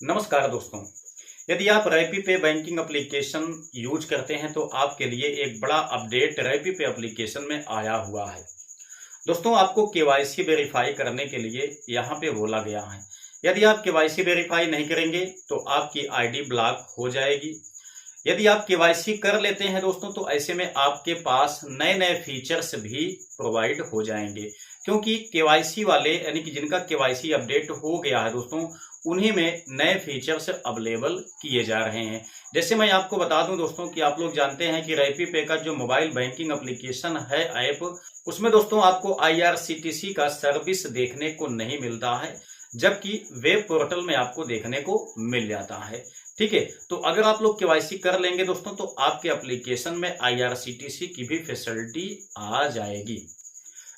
नमस्कार दोस्तों। यदि आप रैपी पे बैंकिंग एप्लीकेशन यूज करते हैं तो आपके लिए एक बड़ा अपडेट रैपी पे एप्लीकेशन में आया हुआ है। दोस्तों, आपको केवाईसी वेरीफाई करने के लिए यहाँ पे बोला गया है। यदि आप केवाईसी वेरीफाई नहीं करेंगे तो आपकी आईडी ब्लॉक हो जाएगी। यदि आप केवाईसी कर लेते हैं दोस्तों तो ऐसे में आपके पास नए नए फीचर्स भी प्रोवाइड हो जाएंगे, क्योंकि केवाईसी वाले यानी कि जिनका केवाईसी अपडेट हो गया है दोस्तों, उन्हीं में नए फीचर्स अवेलेबल किए जा रहे हैं। जैसे मैं आपको बता दूं दोस्तों कि आप लोग जानते हैं कि रैपी पे का जो मोबाइल बैंकिंग एप्लीकेशन है ऐप, उसमें दोस्तों आपको आईआरसीटीसी का सर्विस देखने को नहीं मिलता है, जबकि वेब पोर्टल में आपको देखने को मिल जाता है। ठीक है, तो अगर आप लोग केवाईसी कर लेंगे दोस्तों तो आपके एप्लीकेशन में आईआरसीटीसी की भी फैसिलिटी आ जाएगी।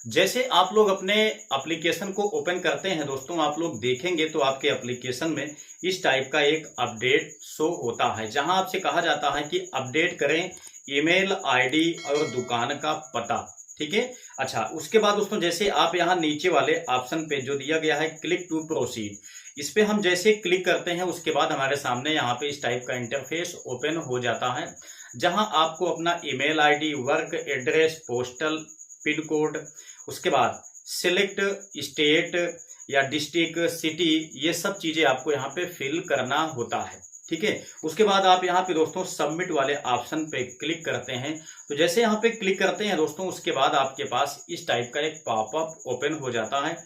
जैसे आप लोग अपने एप्लीकेशन को ओपन करते हैं दोस्तों, आप लोग देखेंगे तो आपके एप्लीकेशन में इस टाइप का एक अपडेट शो होता है, जहां आपसे कहा जाता है कि अपडेट करें ईमेल आईडी और दुकान का पता। ठीक है, अच्छा, उसके बाद दोस्तों जैसे आप यहाँ नीचे वाले ऑप्शन पे जो दिया गया है क्लिक टू प्रोसीड, इस पे हम जैसे क्लिक करते हैं उसके बाद हमारे सामने यहाँ पे इस टाइप का इंटरफेस ओपन हो जाता है, जहां आपको अपना email ID, work address, postal pin code, उसके बाद सिलेक्ट स्टेट या डिस्ट्रिक्ट, सिटी, ये सब चीजें आपको यहाँ पे फिल करना होता है। ठीक है, उसके बाद आप यहाँ पे दोस्तों सबमिट वाले ऑप्शन पे क्लिक करते हैं। तो जैसे यहाँ पे क्लिक करते हैं दोस्तों, उसके बाद आपके पास इस टाइप का एक पॉपअप ओपन हो जाता है,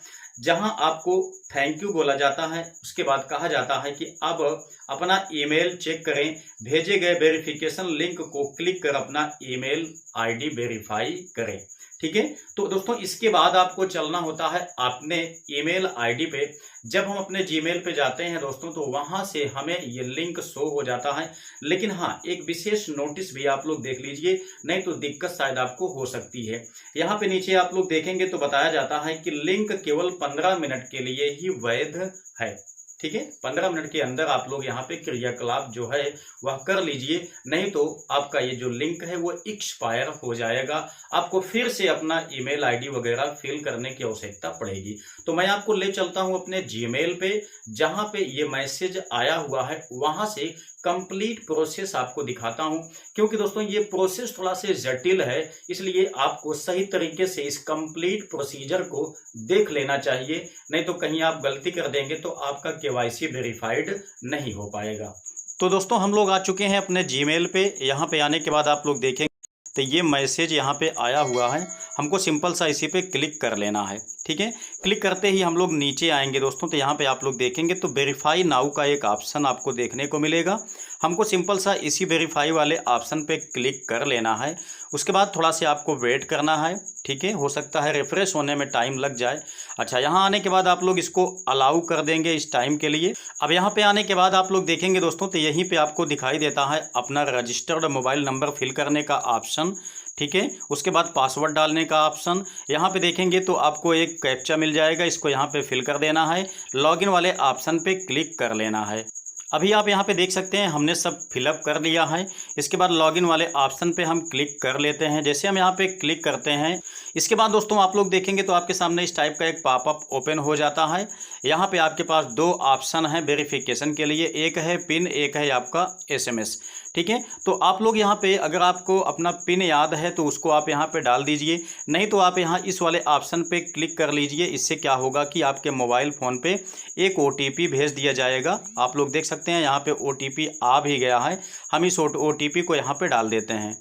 जहां आपको थैंक यू बोला जाता है। उसके बाद कहा जाता है कि अब अपना ईमेल चेक करें, भेजे गए वेरिफिकेशन लिंक को क्लिक कर अपना ईमेल आईडी वेरीफाई करें। ठीक है, तो दोस्तों इसके बाद आपको चलना होता है अपने ईमेल आईडी पे। जब हम अपने जीमेल पे जाते हैं दोस्तों तो वहां से हमें ये लिंक शो हो जाता है, लेकिन हाँ, एक विशेष नोटिस भी आप लोग देख लीजिए, नहीं तो दिक्कत शायद आपको हो सकती है। यहाँ पे नीचे आप लोग देखेंगे तो बताया जाता है कि लिंक केवल 15 मिनट के लिए ही वैध है। ठीक है, 15 मिनट के अंदर आप लोग यहाँ पे क्रियाकलाप जो है वह कर लीजिए, नहीं तो आपका ये जो लिंक है वो एक्सपायर हो जाएगा। आपको फिर से अपना ईमेल आईडी वगैरह फिल करने की आवश्यकता पड़ेगी। तो मैं आपको ले चलता हूं अपने जीमेल पे, जहां पे ये मैसेज आया हुआ है, वहां से कंप्लीट प्रोसेस आपको दिखाता हूं। क्योंकि दोस्तों ये प्रोसेस थोड़ा से जटिल है, इसलिए आपको सही तरीके से इस कंप्लीट प्रोसीजर को देख लेना चाहिए, नहीं तो कहीं आप गलती कर देंगे तो आपका केवाईसी वेरीफाइड नहीं हो पाएगा। तो दोस्तों हम लोग आ चुके हैं अपने जीमेल पे। यहाँ पे आने के बाद आप लोग देखेंगे तो ये मैसेज यहाँ पे आया हुआ है, हमको सिंपल सा इसी पे क्लिक कर लेना है। ठीक है, क्लिक करते ही हम लोग नीचे आएंगे दोस्तों, तो यहाँ पे आप लोग देखेंगे तो वेरीफाई नाउ का एक ऑप्शन आपको देखने को मिलेगा। हमको सिंपल सा इसी वेरीफाई वाले ऑप्शन पे क्लिक कर लेना है। उसके बाद थोड़ा सा आपको वेट करना है। ठीक है, हो सकता है रिफ्रेश होने में टाइम लग जाए। अच्छा, यहाँ आने के बाद आप लोग इसको अलाउ कर देंगे इस टाइम के लिए। अब यहाँ पे आने के बाद आप लोग देखेंगे दोस्तों तो यहीं पे आपको दिखाई देता है अपना रजिस्टर्ड मोबाइल नंबर फिल करने का ऑप्शन। ठीक है, उसके बाद पासवर्ड डालने का ऑप्शन। यहाँ पे देखेंगे तो आपको एक कैप्चा मिल जाएगा, इसको यहाँ पे फिल कर देना है। लॉगिन वाले ऑप्शन पे क्लिक कर लेना है। अभी आप यहाँ पे देख सकते हैं हमने सब फिलअप कर लिया है। इसके बाद लॉगिन वाले ऑप्शन पे हम क्लिक कर लेते हैं। जैसे हम यहाँ पे क्लिक करते हैं, इसके बाद दोस्तों आप लोग देखेंगे तो आपके सामने इस टाइप का एक पॉपअप ओपन हो जाता है। यहाँ पे आपके पास दो ऑप्शन है वेरिफिकेशन के लिए, एक है पिन, एक है आपका एसएमएस। ठीक है, तो आप लोग यहाँ पे अगर आपको अपना पिन याद है तो उसको आप यहाँ पे डाल दीजिए, नहीं तो आप यहाँ इस वाले ऑप्शन पे क्लिक कर लीजिए। इससे क्या होगा कि आपके मोबाइल फ़ोन पे एक ओटीपी भेज दिया जाएगा। आप लोग देख सकते हैं यहाँ पे ओटीपी आ भी गया है। हम इस ओटीपी को यहाँ पे डाल देते हैं।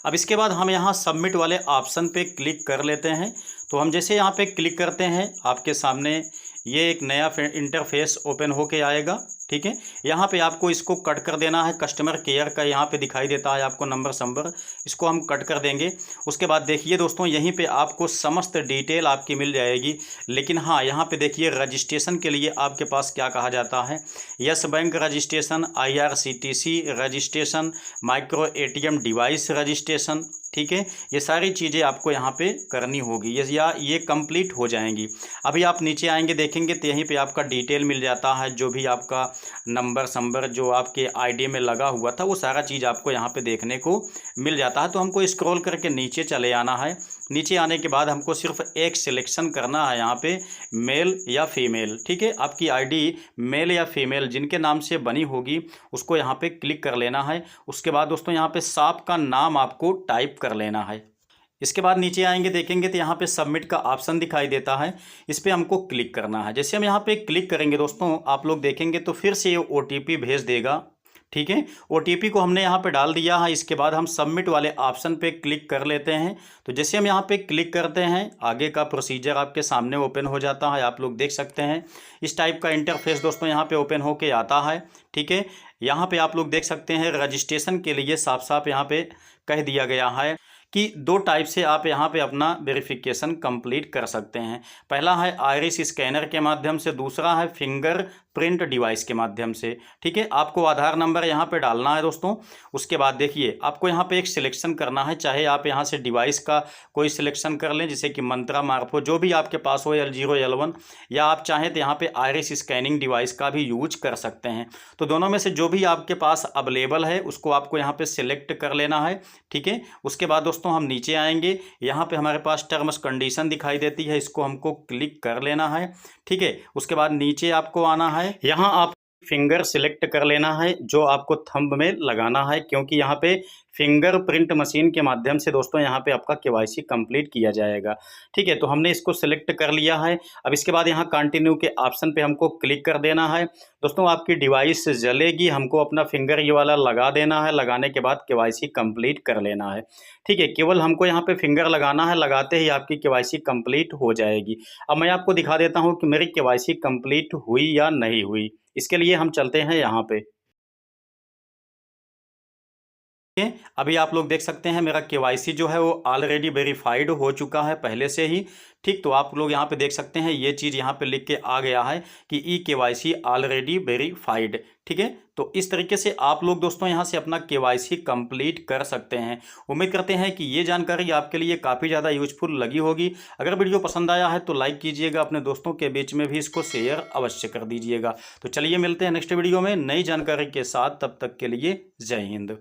अब इसके बाद हम यहाँ सबमिट वाले ऑप्शन पे क्लिक कर लेते हैं। तो हम जैसे यहाँ पे क्लिक करते हैं, आपके सामने ये एक नया इंटरफेस ओपन होके आएगा। ठीक है, यहाँ पे आपको इसको कट कर देना है। कस्टमर केयर का यहाँ पे दिखाई देता है आपको नंबर, इसको हम कट कर देंगे। उसके बाद देखिए दोस्तों, यहीं पे आपको समस्त डिटेल आपकी मिल जाएगी। लेकिन हाँ, यहाँ पे देखिए रजिस्ट्रेशन के लिए आपके पास क्या कहा जाता है, yes bank registration, IRCTC registration, micro ATM device registration. ठीक है, ये सारी चीज़ें आपको यहाँ पे करनी होगी, ये कंप्लीट हो जाएंगी। अभी आप नीचे आएंगे देखेंगे तो यहीं पे आपका डिटेल मिल जाता है, जो भी आपका नंबर संबर जो आपके आईडी में लगा हुआ था वो सारा चीज़ आपको यहाँ पे देखने को मिल जाता है। तो हमको स्क्रॉल करके नीचे चले आना है। नीचे आने के बाद हमको सिर्फ एक सिलेक्शन करना है यहाँ पे, मेल या फीमेल। ठीक है, आपकी आईडी मेल या फीमेल जिनके नाम से बनी होगी उसको यहाँ पे क्लिक कर लेना है। उसके बाद दोस्तों यहाँ पे शॉप का नाम आपको टाइप कर लेना है। इसके बाद नीचे आएंगे, देखेंगे तो यहाँ पे सबमिट का ऑप्शन दिखाई देता है, इस पर हमको क्लिक करना है। जैसे हम यहाँ पे क्लिक करेंगे दोस्तों, आप लोग देखेंगे तो फिर से ये OTP भेज देगा। ठीक है, OTP को हमने यहाँ पे डाल दिया है। इसके बाद हम सबमिट वाले ऑप्शन पे क्लिक कर लेते हैं। तो जैसे हम यहाँ पे क्लिक करते हैं, आगे का प्रोसीजर आपके सामने ओपन हो जाता है। आप लोग देख सकते हैं इस टाइप का इंटरफेस दोस्तों यहाँ पे ओपन होके आता है। ठीक है, यहाँ पे आप लोग देख सकते हैं रजिस्ट्रेशन के लिए साफ साफ यहाँ पे कह दिया गया है कि 2 टाइप से आप यहाँ पे अपना वेरिफिकेशन कंप्लीट कर सकते हैं। पहला है आइरिस स्कैनर के माध्यम से, दूसरा है फिंगर प्रिंट डिवाइस के माध्यम से। ठीक है, आपको आधार नंबर यहाँ पे डालना है दोस्तों। उसके बाद देखिए आपको यहाँ पे एक सिलेक्शन करना है, चाहे आप यहाँ से डिवाइस का कोई सिलेक्शन कर लें, जैसे कि मंत्रा, मार्फो, जो भी आपके पास हो, L0, L1, या आप चाहें तो यहाँ पे आइरिस स्कैनिंग डिवाइस का भी यूज कर सकते हैं। तो दोनों में से जो भी आपके पास अवेलेबल है उसको आपको यहाँ पे सिलेक्ट कर लेना है। ठीक है, उसके बाद दोस्तों हम नीचे आएंगे, यहाँ पे हमारे पास टर्म्स कंडीशन दिखाई देती है, इसको हमको क्लिक कर लेना है। ठीक है, उसके बाद नीचे आपको आना है, यहाँ आप फिंगर सिलेक्ट कर लेना है जो आपको थंब में लगाना है, क्योंकि यहाँ पे फिंगरप्रिंट मशीन के माध्यम से दोस्तों यहाँ पे आपका KYC कंप्लीट किया जाएगा। ठीक है, तो हमने इसको सिलेक्ट कर लिया है। अब इसके बाद यहाँ कंटिन्यू के ऑप्शन पे हमको क्लिक कर देना है। दोस्तों आपकी डिवाइस जलेगी, हमको अपना फिंगर ये वाला लगा देना है। लगाने के बाद KYC कंप्लीट कर लेना है। ठीक है, केवल हमको यहाँ पे फिंगर लगाना है, लगाते ही आपकी KYC कंप्लीट हो जाएगी। अब मैं आपको दिखा देता हूँ कि मेरी KYC कंप्लीट हुई या नहीं हुई। इसके लिए हम चलते हैं यहाँ पे। अभी आप लोग देख सकते हैं मेरा KYC जो है वो ऑलरेडी वेरीफाइड हो चुका है पहले से ही। ठीक, तो आप लोग यहाँ पे देख सकते हैं ये चीज़ यहाँ पे लिख के आ गया है कि KYC ऑलरेडी वेरीफाइड। ठीक है, तो इस तरीके से आप लोग दोस्तों यहाँ से अपना KYC कंप्लीट कर सकते हैं। उम्मीद करते हैं कि ये जानकारी आपके लिए काफ़ी ज़्यादा यूजफुल लगी होगी। अगर वीडियो पसंद आया है तो लाइक कीजिएगा, अपने दोस्तों के बीच में भी इसको शेयर अवश्य कर दीजिएगा। तो चलिए मिलते हैं नेक्स्ट वीडियो में नई जानकारी के साथ, तब तक के लिए जय हिंद।